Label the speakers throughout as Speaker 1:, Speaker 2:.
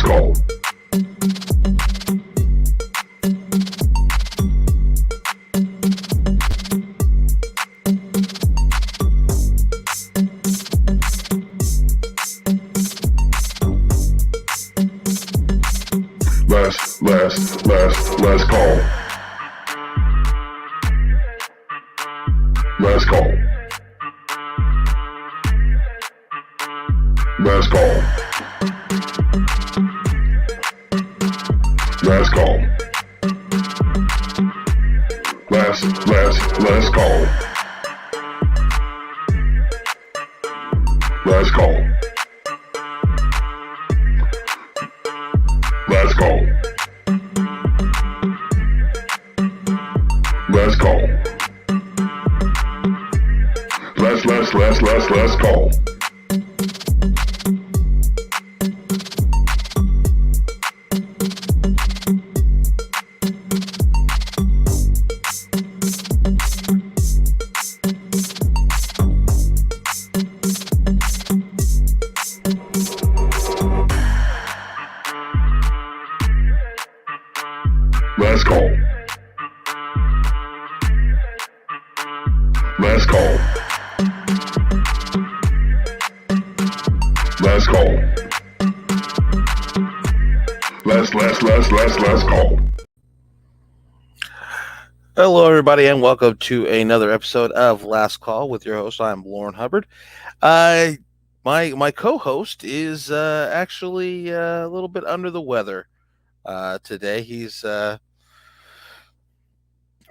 Speaker 1: Last call. Last call. Last call. Last call. Last call. Last call. Last call. Last call. Last call. Last call. Last call. Last call. Last call. Last call.
Speaker 2: Hello, everybody, and welcome to another episode of Last Call with your host. I'm Lourin, Hubbard. My co-host is actually a little bit under the weather today. He's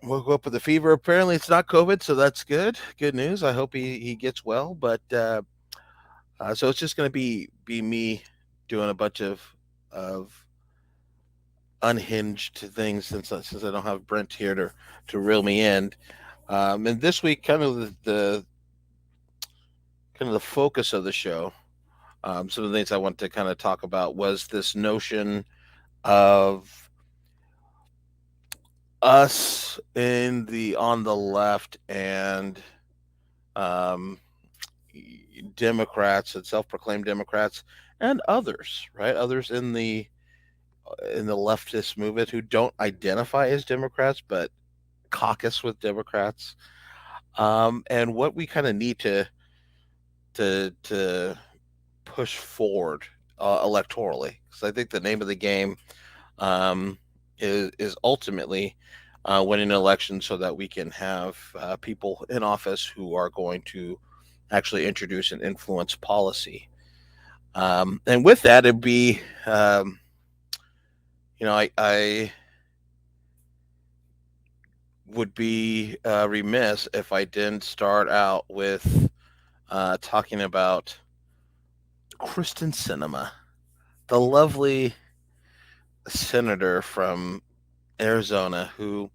Speaker 2: woke up with a fever. Apparently, it's not COVID, so that's good. Good news. I hope he gets well. But so it's just going to be me doing a bunch of unhinged things since I don't have Brent here to reel me in. And this week, kind of the focus of the show. Some of the things I want to kind of talk about was this notion of us on the left and Democrats and self-proclaimed Democrats and others, right? Others in the leftist movement who don't identify as Democrats but caucus with Democrats, and what we kind of need to push forward electorally, because I think the name of the game is ultimately winning an election so that we can have people in office who are going to actually introduce and influence policy. And with that, it'd be, I would be remiss if I didn't start out with talking about Kristen Sinema, the lovely senator from Arizona who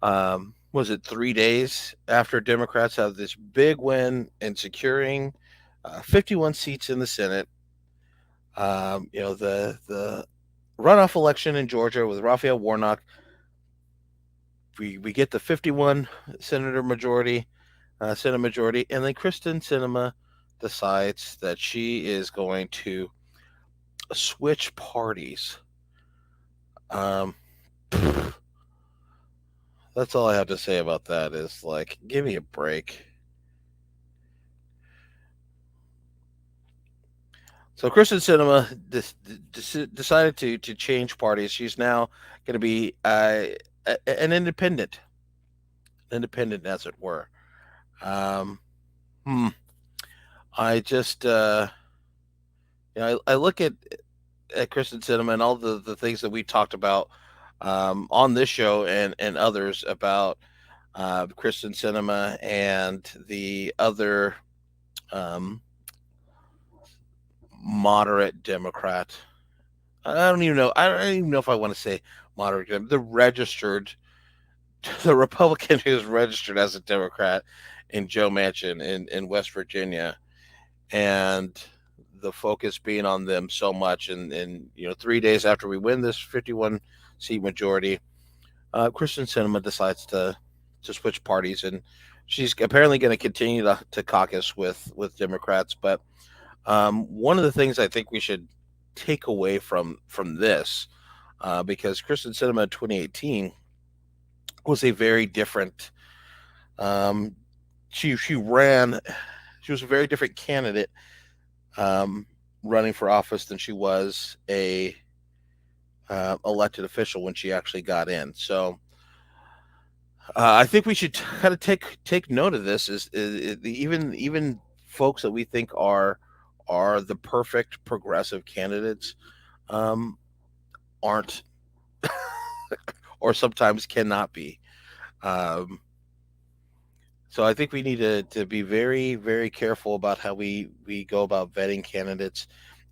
Speaker 2: was it 3 days after Democrats have this big win in securing 51 seats in the Senate. The runoff election in Georgia with Raphael Warnock, we get the 51 Senate majority, and then Kristen Sinema decides that she is going to switch parties. That's all I have to say about that. Is like, give me a break. So Kristen Sinema decided to change parties. She's now going to be an independent, as it were. I just, I look at Kristen Sinema and all the things that we talked about on this show and others about Kristen Sinema and the other moderate Democrat. I don't even know if I want to say moderate. The Republican who's registered as a Democrat in Joe Manchin in West Virginia, and the focus being on them so much. And 3 days after we win this 51 seat majority, Kristen Sinema decides to switch parties, and she's apparently going to continue to caucus with Democrats. But one of the things I think we should take away from this, because Kristen Sinema in 2018 was a very different. Um, she ran. She was a very different candidate, um, running for office than she was a elected official when she actually got in. So I think we should kind of take note of this. Even folks that we think are the perfect progressive candidates, um, aren't, or sometimes cannot be. Um, so I think we need to be very careful about how we go about vetting candidates,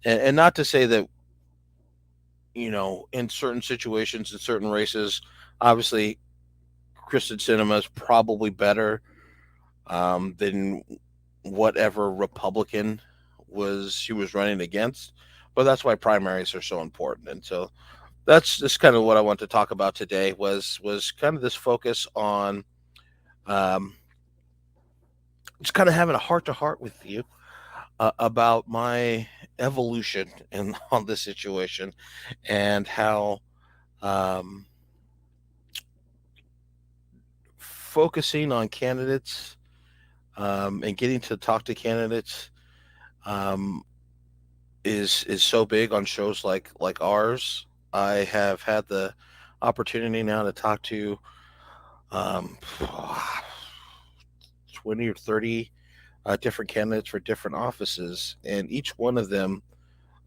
Speaker 2: and not to say that, in certain situations, in certain races, obviously Kristen Cinema is probably better, than whatever Republican was she was running against. But that's why primaries are so important. And so that's just kind of what I want to talk about today, was kind of this focus on, um, just kind of having a heart to heart with you, about my evolution in on this situation, and how, um, focusing on candidates, and getting to talk to candidates, um, is so big on shows like ours. I have had the opportunity now to talk to, um, 20 or 30 different candidates for different offices, and each one of them,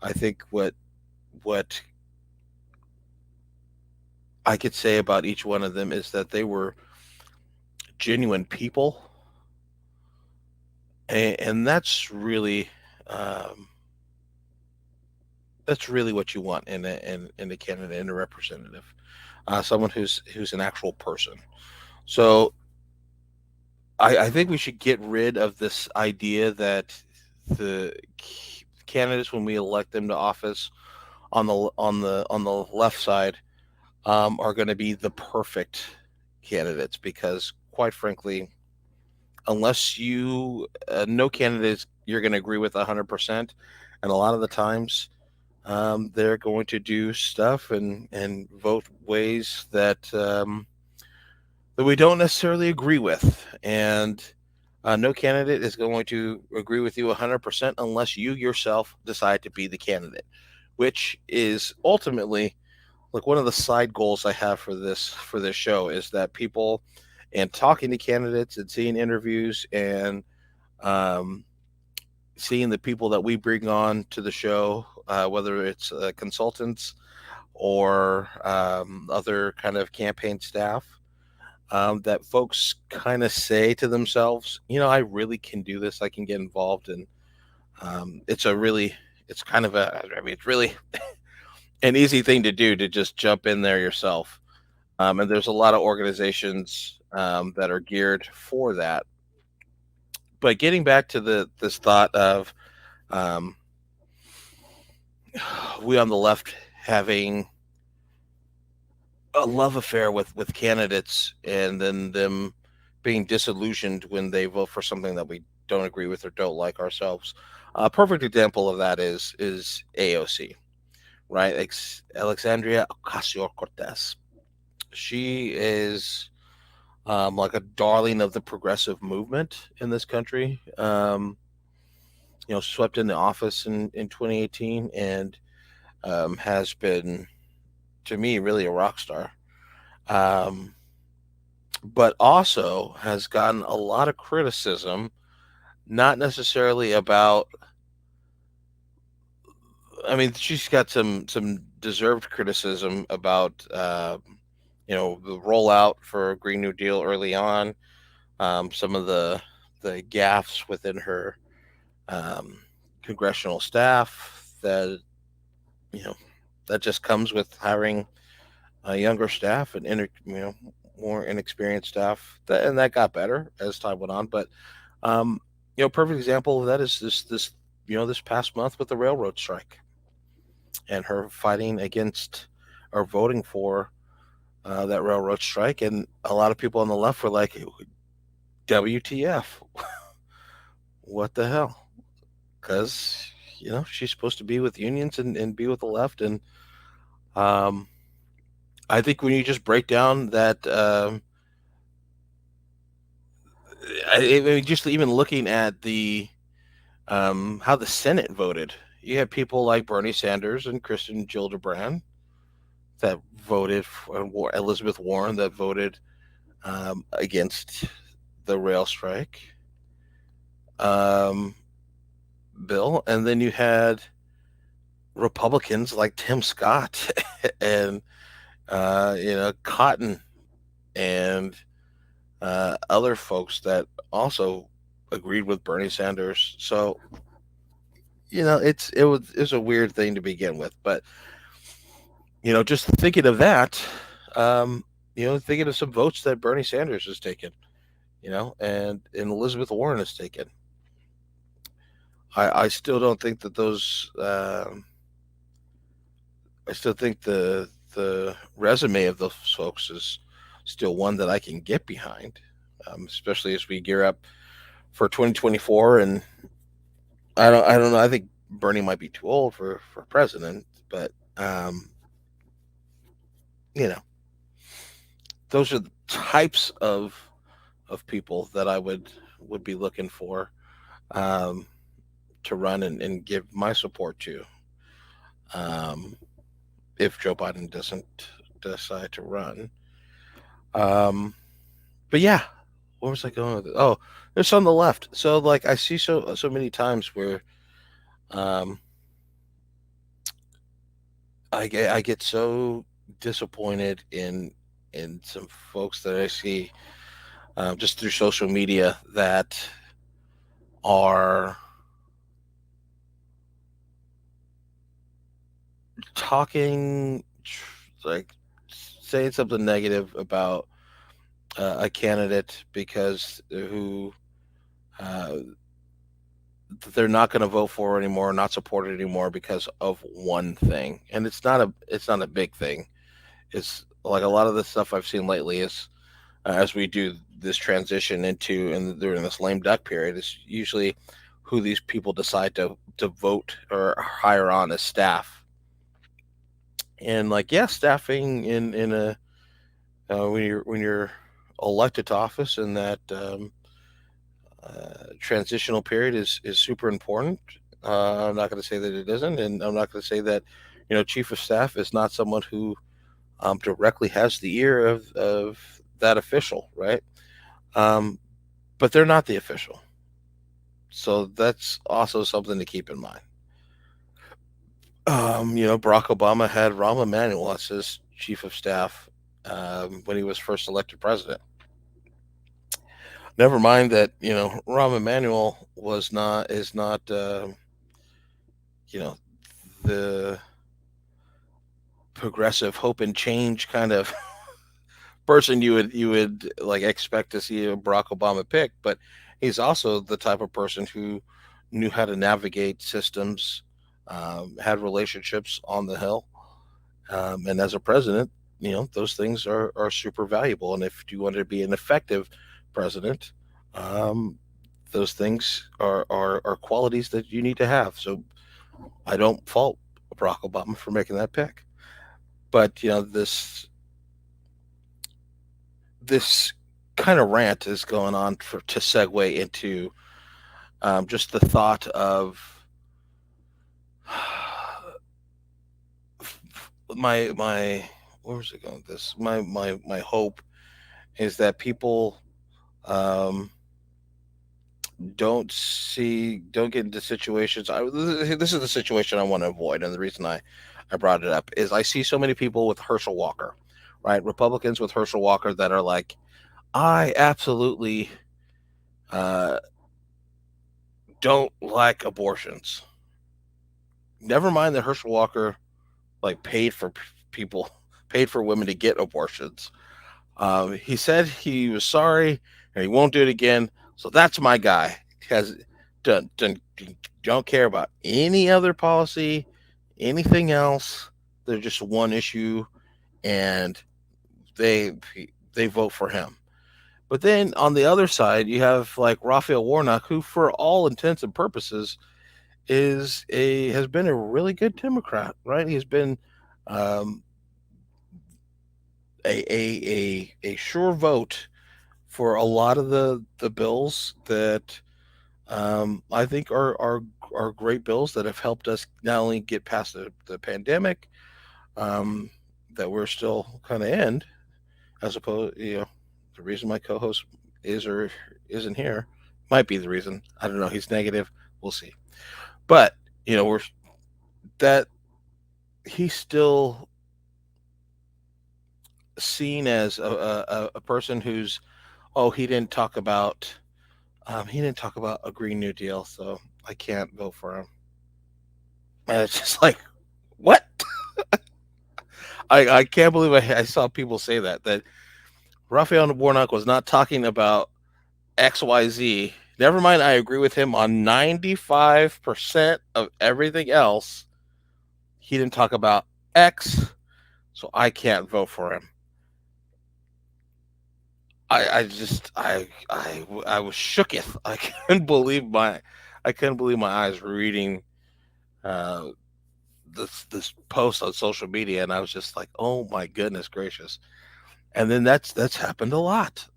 Speaker 2: I think what I could say about each one of them is that they were genuine people, and um, that's really what you want in a candidate and a representative, someone who's an actual person. So I think we should get rid of this idea that the candidates, when we elect them to office, on the left side, are going to be the perfect candidates, because quite frankly, unless no candidates you're going to agree with 100%, and a lot of the times, they're going to do stuff and vote ways that we don't necessarily agree with. And no candidate is going to agree with you 100% unless you yourself decide to be the candidate, which is ultimately, like, one of the side goals I have for this show, is that people, and talking to candidates and seeing interviews, and, um, seeing the people that we bring on to the show, whether it's consultants or, other kind of campaign staff, that folks kind of say to themselves, I really can do this. I can get involved. And, it's kind of it's really an easy thing to do, to just jump in there yourself. And there's a lot of organizations, that are geared for that. But getting back to this thought of, um, we on the left having a love affair with candidates, and then them being disillusioned when they vote for something that we don't agree with or don't like ourselves. A perfect example of that is AOC, right? Alexandria Ocasio Cortez. She is, like a darling of the progressive movement in this country. Swept into office in 2018, and, has been, to me, really a rock star. Um, but also has gotten a lot of criticism, not necessarily about. I mean, she's got some deserved criticism about, the rollout for Green New Deal early on, some of the gaffes within her, um, congressional staff, that you know that just comes with hiring younger staff, and more inexperienced staff, and that got better as time went on. But, um, perfect example of that is this past month with the railroad strike, and her fighting against, or voting for, that railroad strike. And a lot of people on the left were like, WTF, what the hell? Because she's supposed to be with unions and be with the left. And um, I think when you just break down that, I mean, just even looking at the how the Senate voted, you had people like Bernie Sanders and Kristen Gillibrand that voted for Elizabeth Warren that voted against the rail strike um, bill, and then you had Republicans like Tim Scott and Cotton and other folks that also agreed with Bernie Sanders. So it was a weird thing to begin with, but just thinking of that, um, thinking of some votes that Bernie Sanders has taken, and Elizabeth Warren has taken. I still don't think that those. I still think the resume of those folks is still one that I can get behind, especially as we gear up for 2024. And I don't know. I think Bernie might be too old for president, but you know, those are the types of people that I would be looking for um, to run and give my support to um, if Joe Biden doesn't decide to run. Um, but yeah, where was I going with it? Oh, it's on the left. So like I see so many times where um, I get so disappointed in some folks that I see just through social media that are talking like saying something negative about a candidate because who uh, they're not going to vote for anymore, not support it anymore because of one thing, and it's not a big thing. It's like a lot of the stuff I've seen lately is as we do this transition into and during this lame duck period is usually who these people decide to vote or hire on as staff. And like yeah, staffing in a when you're elected to office in that transitional period is super important. I'm not going to say that it isn't, and I'm not going to say that chief of staff is not someone who directly has the ear of that official, right? Um, but they're not the official, so that's also something to keep in mind. Barack Obama had Rahm Emanuel as his chief of staff when he was first elected president. Never mind that Rahm Emanuel is not you know the progressive hope and change kind of person you would like expect to see a Barack Obama pick, but he's also the type of person who knew how to navigate systems, had relationships on the hill, and as a president, those things are super valuable. And if you want to be an effective president, um, those things are qualities that you need to have. So I don't fault Barack Obama for making that pick. But this kind of rant is going on to segue into just the thought of my where was it going with this? My hope is that people um, don't get into situations. This is the situation I want to avoid, and the reason I brought it up is I see so many people with Herschel Walker, right? Republicans with Herschel Walker that are like, I absolutely uh, don't like abortions. Never mind that Herschel Walker like paid for people, paid for women to get abortions. He said he was sorry and he won't do it again. So that's my guy. Because don't care about any other policy, anything else. They're just one issue, and they they vote for him. But then on the other side, you have like Raphael Warnock, who, for all intents and purposes, has been a really good Democrat, right? He's been um, a sure vote for a lot of the bills that I think are great bills that have helped us not only get past the pandemic um, that we're still kind of in, as opposed, the reason my co-host is or isn't here might be the reason. I don't know. He's negative. We'll see. But we're that he's still seen as a person who's he didn't talk about a Green New Deal, so I can't vote for him. And it's just like, what? I can't believe I saw people say that Raphael Warnock was not talking about XYZ. Never mind, I agree with him on 95% of everything else. He didn't talk about X, so I can't vote for him. I just I was shooketh. I couldn't believe my eyes reading uh, this post on social media, and I was just like, oh my goodness gracious. And then that's happened a lot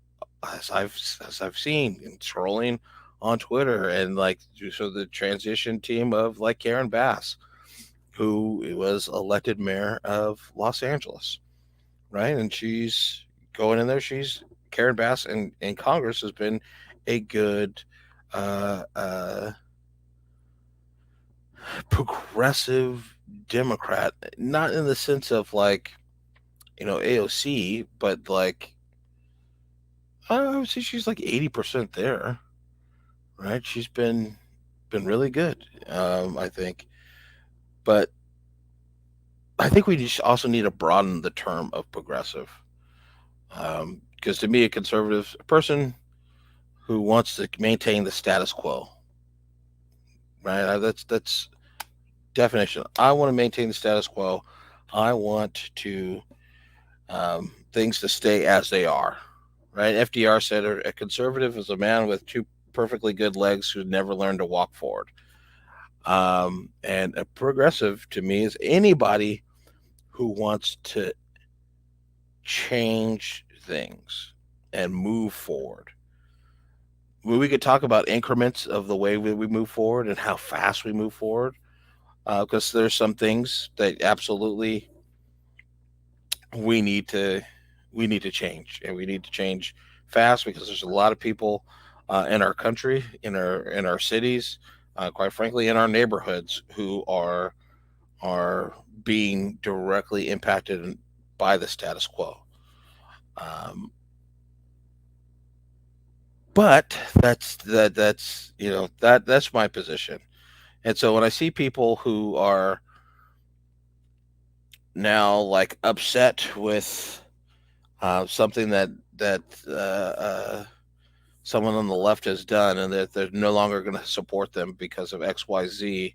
Speaker 2: as I've seen in trolling on Twitter, and like so the transition team of like Karen Bass, who was elected mayor of Los Angeles, right? And she's going in there. She's Karen Bass in Congress has been a good uh, uh, progressive Democrat, not in the sense of like AOC, but like I would say she's like 80% there, right? She's been really good, I think. But I think we just also need to broaden the term of progressive, because to me, a conservative a person who wants to maintain the status quo, right? That's definition. I want to maintain the status quo. I want to things to stay as they are, right? FDR said a conservative is a man with two perfectly good legs who never learned to walk forward. And a progressive to me is anybody who wants to change things and move forward. We could talk about increments of the way we move forward and how fast we move forward, because there's some things that absolutely we need to we need to change, and we need to change fast because there's a lot of people in our country, in our cities, quite frankly, in our neighborhoods who are being directly impacted by the status quo. Um, but that's my position. And so when I see people who are now like upset with something that someone on the left has done, and that they're no longer going to support them because of XYZ,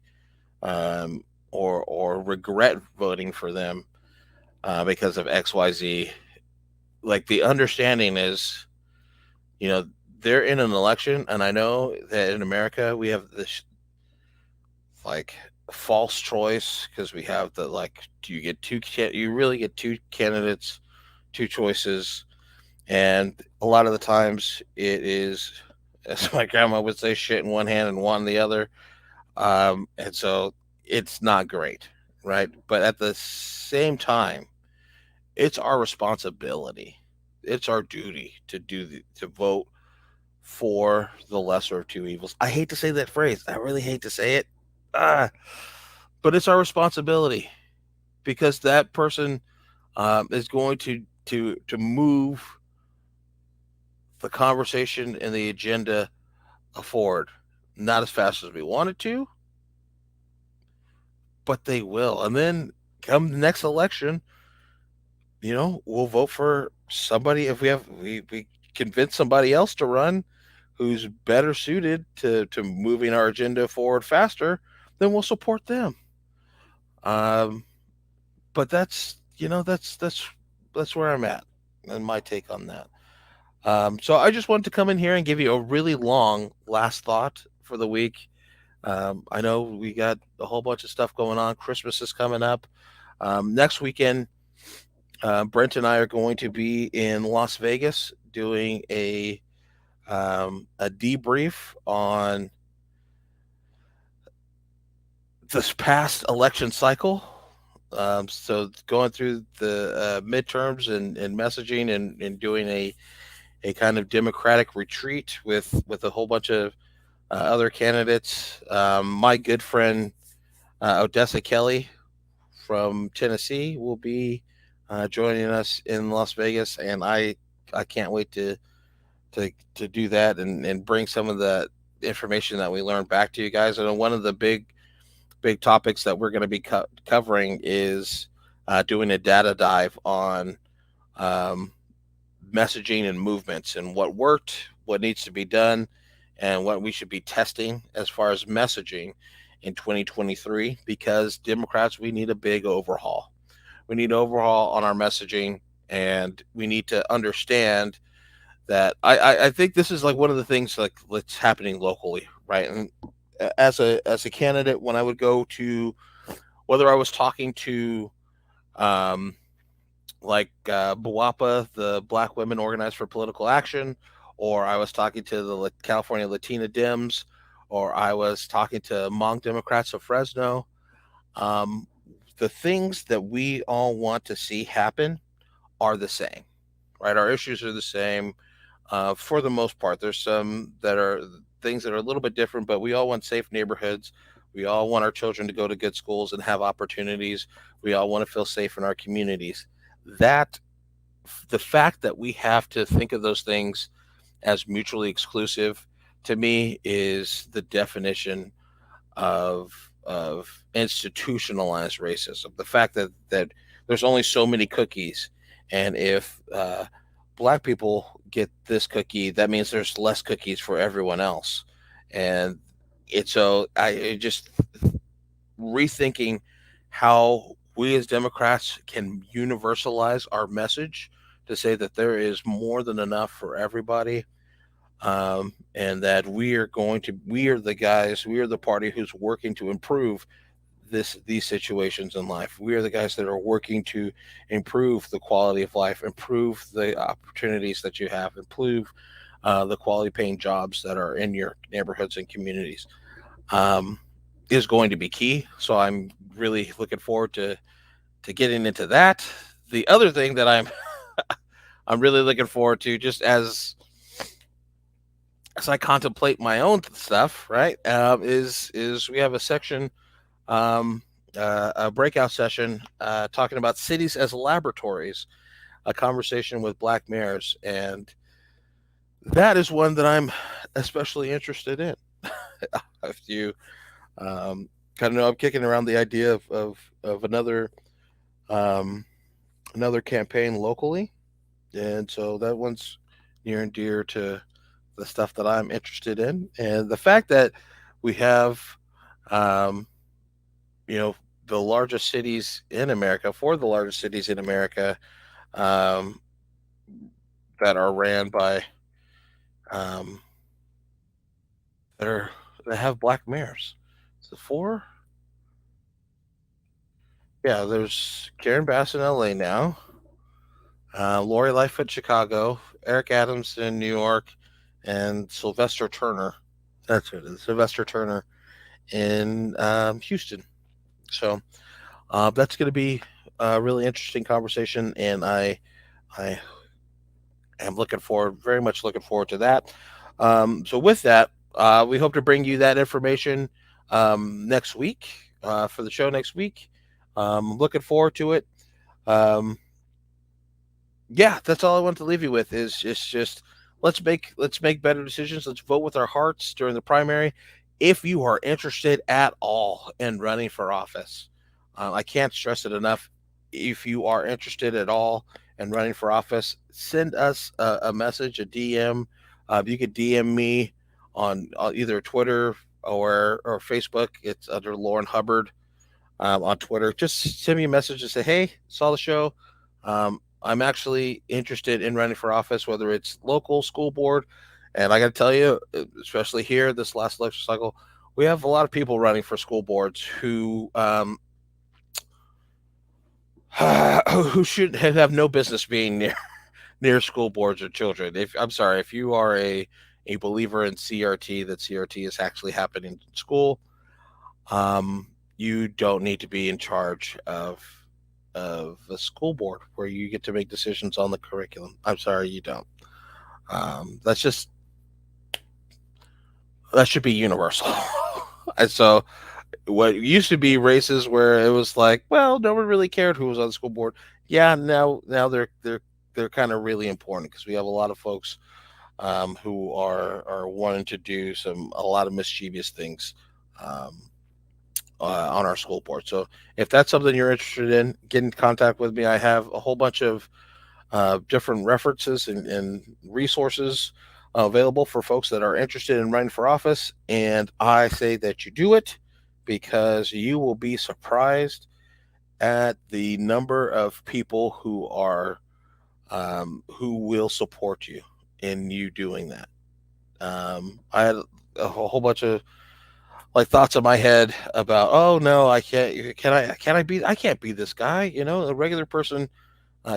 Speaker 2: um, or regret voting for them because of XYZ. Like the understanding is, you know, they're in an election, and I know that in America we have this like false choice because we have the like, do you get you really get two candidates, two choices, and a lot of the times it is, as my grandma would say, shit in one hand and one in the other. And so it's not great, right? But at the same time, it's our responsibility, it's our duty to vote for the lesser of two evils. I hate to say that phrase. I really hate to say it. Ah, but it's our responsibility because that person is going to move the conversation and the agenda forward. Not as fast as we want it to, but they will. And then come the next election, we'll vote for somebody. If we convince somebody else to run who's better suited to moving our agenda forward faster, then we'll support them. Um, but that's where I'm at and my take on that. So I just wanted to come in here and give you a really long last thought for the week. I know we got a whole bunch of stuff going on. Christmas is coming up. Next weekend, Brent and I are going to be in Las Vegas doing a debrief on this past election cycle. So going through the midterms and messaging and doing a kind of democratic retreat with a whole bunch of other candidates. My good friend Odessa Kelly from Tennessee will be joining us in Las Vegas, and I can't wait to do that and bring some of the information that we learned back to you guys. And one of the big topics that we're going to be covering is doing a data dive on um, messaging and movements and what worked, what needs to be done, and what we should be testing as far as messaging in 2023. Because Democrats, we need a big overhaul. We need an overhaul on our messaging, and we need to understand that I think this is like one of the things like that's happening locally, right? And as a candidate, when I would go to, whether I was talking to um, BWAPA, the Black Women Organized for Political Action, or I was talking to the California Latina Dems, or I was talking to Hmong Democrats of Fresno, um, the things that we all want to see happen are the same, right? Our issues are the same for the most part. There's some that are things that are a little bit different, but we all want safe neighborhoods. We all want our children to go to good schools and have opportunities. We all want to feel safe in our communities. That the fact that we have to think of those things as mutually exclusive, to me, is the definition of institutionalized racism. The fact that there's only so many cookies, and if black people get this cookie, that means there's less cookies for everyone else. And it's so I just rethinking how we as Democrats can universalize our message to say that there is more than enough for everybody, and that we are the guys, we are the party who's working to improve these situations in life. We are the guys that are working to improve the quality of life, improve the opportunities that you have, improve the quality paying jobs that are in your neighborhoods and communities. Um, is going to be key. So I'm really looking forward to getting into that. The other thing that I'm really looking forward to, just as I contemplate my own stuff, right, is we have a section, um, a breakout session talking about cities as laboratories, a conversation with Black mayors, and that is one that I'm especially interested in. If you kind of know, I'm kicking around the idea of um, another campaign locally, and so that one's near and dear to the stuff that I'm interested in, and the fact that we have, um, you know, the largest cities in America, four of the largest cities in America, um, that are ran by um, that are that have black mayors. So four, yeah. There's Karen Bass in L.A. now, Lori Lightfoot in Chicago, Eric Adams in New York, and Sylvester Turner. That's it. Sylvester Turner in Houston. So that's going to be a really interesting conversation, and I am looking forward, very much looking forward to that. So with that, we hope to bring you that information next week for the show next week. Looking forward to it. Um, yeah, that's all I want to leave you with is just let's make better decisions. Let's vote with our hearts during the primary. If you are interested at all in running for office, I can't stress it enough. If you are interested at all in running for office, send us a message, a DM. You could DM me on either Twitter or Facebook. It's under Lauren Hubbard on Twitter. Just send me a message and say, "Hey, saw the show. I'm actually interested in running for office, whether it's local, school board." And I got to tell you, especially here this last election cycle, we have a lot of people running for school boards who should have no business being near school boards or children. If I'm sorry, if you are a believer in CRT, that CRT is actually happening in school, um, you don't need to be in charge of a school board where you get to make decisions on the curriculum. I'm sorry, you don't. That's just that should be universal. And so what used to be races where it was like, well, no one really cared who was on the school board. Yeah, now they're kind of really important because we have a lot of folks who are wanting to do a lot of mischievous things um, on our school board. So if that's something you're interested in, get in contact with me. I have a whole bunch of different references and resources available for folks that are interested in running for office. And I say that you do it because you will be surprised at the number of people who will support you in you doing that. I had a whole bunch of like thoughts in my head about, oh no, I can't. I can't be this guy. You know, a regular person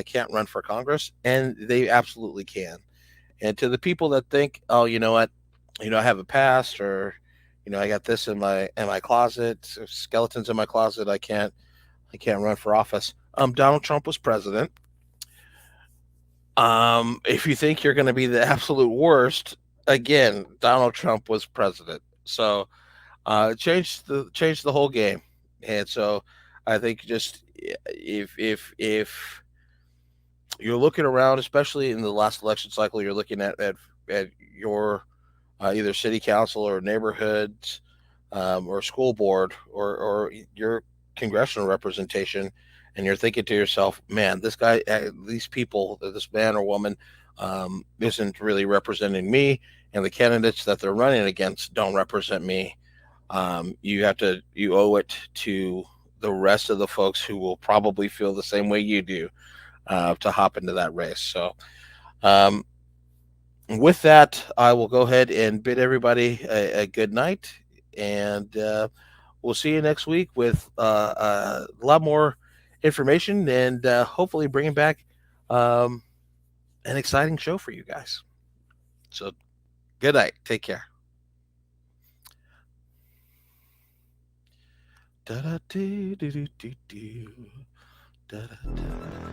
Speaker 2: can't run for Congress, and they absolutely can. And to the people that think, oh, you know what, I have a past, or I got this in my closet, skeletons in my closet. I can't run for office. Donald Trump was president. If you think you're going to be the absolute worst, again, Donald Trump was president. So changed the whole game. And so I think just if you're looking around, especially in the last election cycle, you're looking at your either city council or neighborhoods or school board or your congressional representation, and you're thinking to yourself, man, this guy, these people, this man or woman, isn't really representing me, and the candidates that they're running against don't represent me. You owe it to the rest of the folks who will probably feel the same way you do to hop into that race. So, um, with that, I will go ahead and bid everybody a good night, and we'll see you next week with a lot more information and hopefully bringing back um, an exciting show for you guys. So, good night. Take care. Da da dee doo doo doo doo. Da da da.